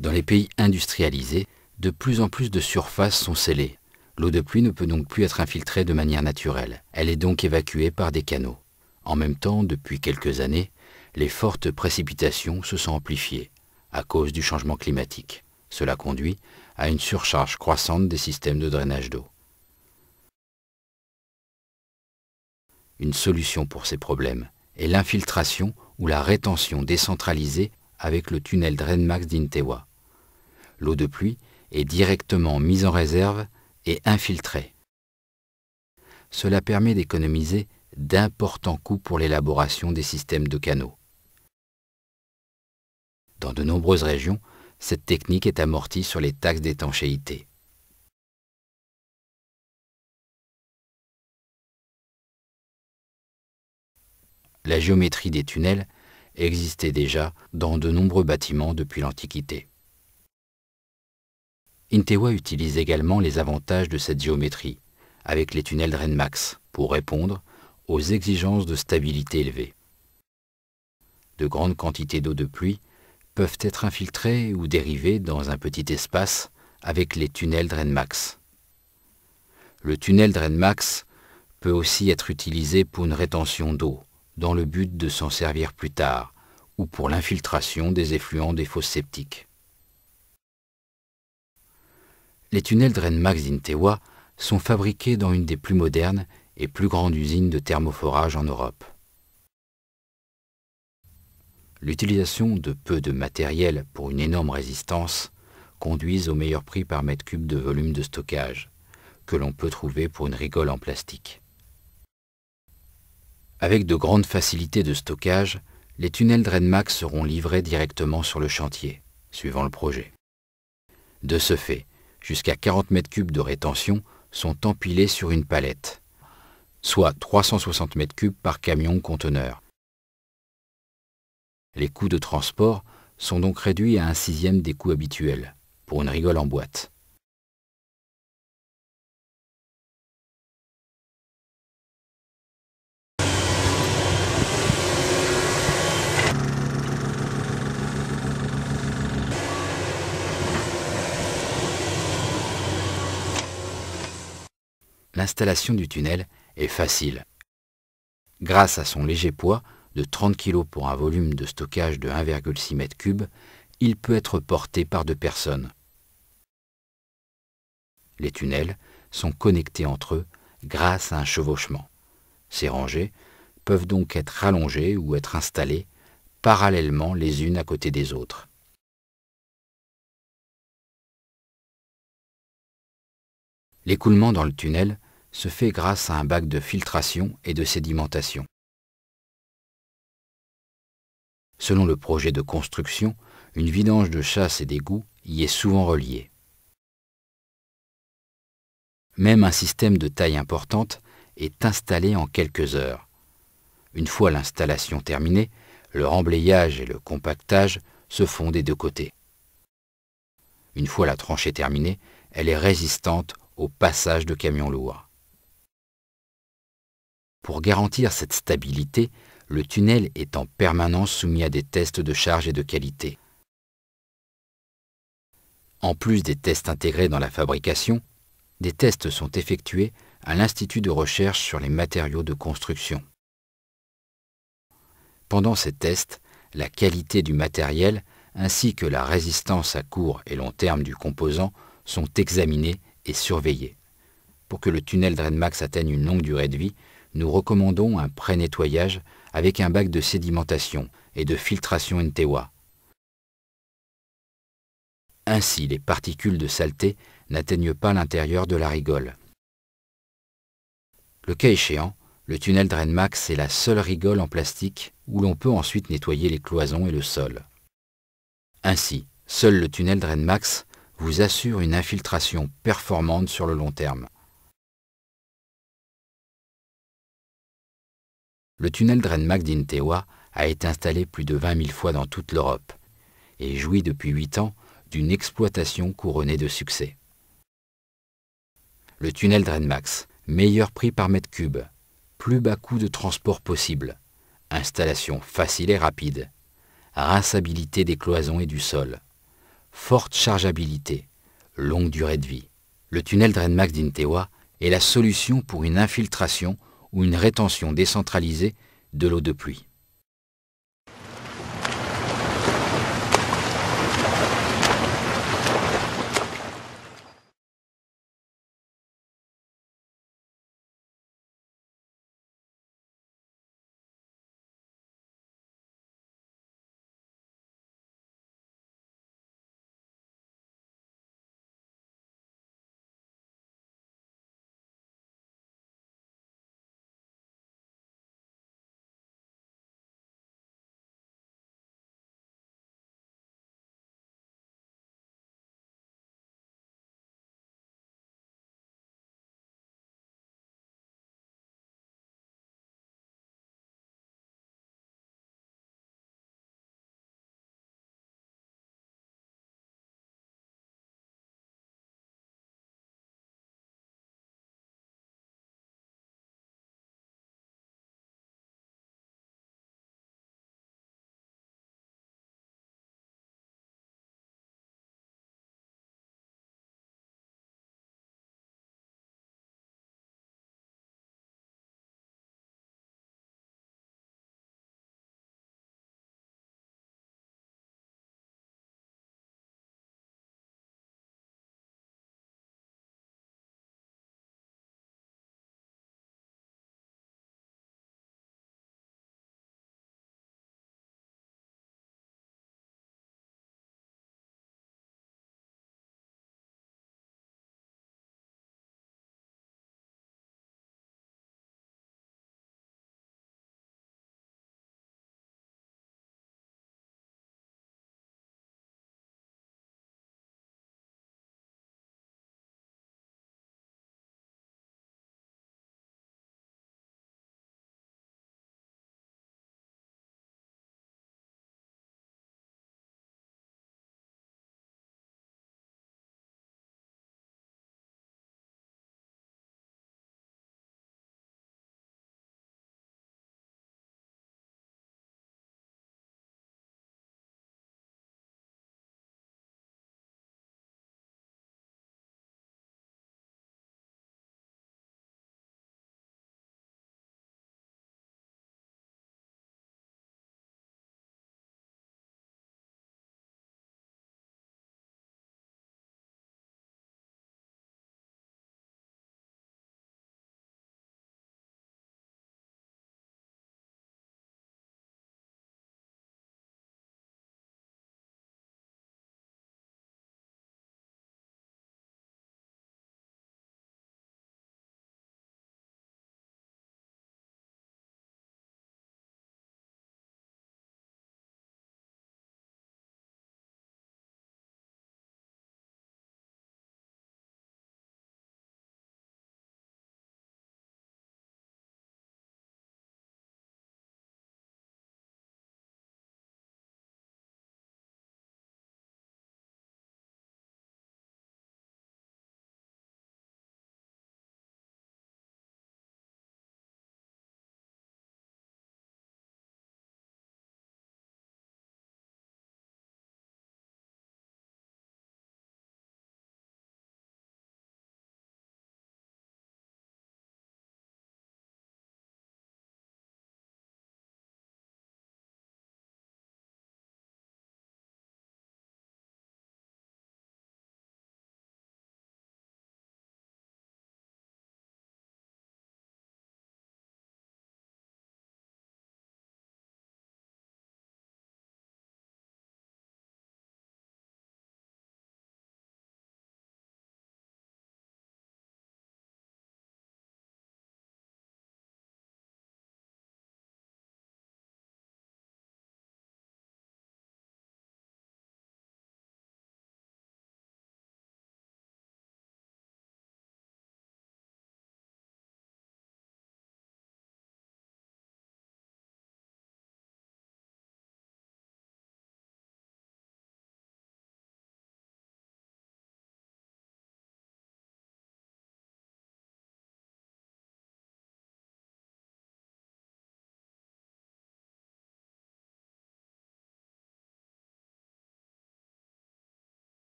Dans les pays industrialisés, de plus en plus de surfaces sont scellées. L'eau de pluie ne peut donc plus être infiltrée de manière naturelle. Elle est donc évacuée par des canaux. En même temps, depuis quelques années, les fortes précipitations se sont amplifiées à cause du changement climatique. Cela conduit à une surcharge croissante des systèmes de drainage d'eau. Une solution pour ces problèmes est l'infiltration ou la rétention décentralisée avec le tunnel DrainMax d'Intewa. L'eau de pluie est directement mise en réserve et infiltrée. Cela permet d'économiser d'importants coûts pour l'élaboration des systèmes de canaux. Dans de nombreuses régions, cette technique est amortie sur les taxes d'étanchéité. La géométrie des tunnels existait déjà dans de nombreux bâtiments depuis l'Antiquité. Intewa utilise également les avantages de cette géométrie, avec les tunnels DrainMax, pour répondre aux exigences de stabilité élevées. De grandes quantités d'eau de pluie peuvent être infiltrées ou dérivées dans un petit espace avec les tunnels DrainMax. Le tunnel DrainMax peut aussi être utilisé pour une rétention d'eau, dans le but de s'en servir plus tard, ou pour l'infiltration des effluents des fosses septiques. Les tunnels DrainMax d'Intewa sont fabriqués dans une des plus modernes et plus grandes usines de thermoforage en Europe. L'utilisation de peu de matériel pour une énorme résistance conduisent au meilleur prix par mètre cube de volume de stockage que l'on peut trouver pour une rigole en plastique. Avec de grandes facilités de stockage, les tunnels DrainMax seront livrés directement sur le chantier, suivant le projet. De ce fait, jusqu'à 40 mètres cubes de rétention sont empilés sur une palette, soit 360 mètres cubes par camion conteneur. Les coûts de transport sont donc réduits à 1/6 des coûts habituels, pour une rigole en boîte. L'installation du tunnel est facile. Grâce à son léger poids de 30 kg pour un volume de stockage de 1,6 m3, il peut être porté par 2 personnes. Les tunnels sont connectés entre eux grâce à un chevauchement. Ces rangées peuvent donc être rallongées ou être installées parallèlement les unes à côté des autres. L'écoulement dans le tunnel se fait grâce à un bac de filtration et de sédimentation. Selon le projet de construction, une vidange de chasse et d'égout y est souvent reliée. Même un système de taille importante est installé en quelques heures. Une fois l'installation terminée, le remblayage et le compactage se font des 2 côtés. Une fois la tranchée terminée, elle est résistante au passage de camions lourds. Pour garantir cette stabilité, le tunnel est en permanence soumis à des tests de charge et de qualité. En plus des tests intégrés dans la fabrication, des tests sont effectués à l'Institut de recherche sur les matériaux de construction. Pendant ces tests, la qualité du matériel ainsi que la résistance à court et long terme du composant sont examinés et surveillés. Pour que le tunnel DrainMax atteigne une longue durée de vie, nous recommandons un pré-nettoyage avec un bac de sédimentation et de filtration Intewa. Ainsi, les particules de saleté n'atteignent pas l'intérieur de la rigole. Le cas échéant, le tunnel DrainMax est la seule rigole en plastique où l'on peut ensuite nettoyer les cloisons et le sol. Ainsi, seul le tunnel DrainMax vous assure une infiltration performante sur le long terme. Le tunnel DrainMax d'Intewa a été installé plus de 20 000 fois dans toute l'Europe et jouit depuis 8 ans d'une exploitation couronnée de succès. Le tunnel DrainMax, meilleur prix par mètre cube, plus bas coût de transport possible, installation facile et rapide, rinçabilité des cloisons et du sol, forte chargeabilité, longue durée de vie. Le tunnel DrainMax d'Intewa est la solution pour une infiltration ou une rétention décentralisée de l'eau de pluie.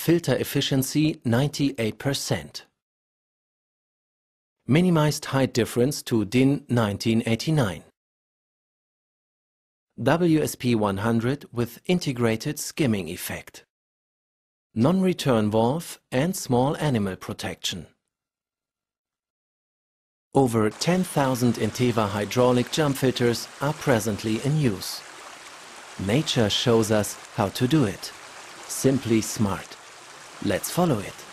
filter efficiency 98%. Minimized height difference to DIN 1989. WSP 100 with integrated skimming effect. Non-return valve and small animal protection. Over 10,000 Inteva hydraulic jump filters are presently in use. Nature shows us how to do it. Simply smart. Let's follow it.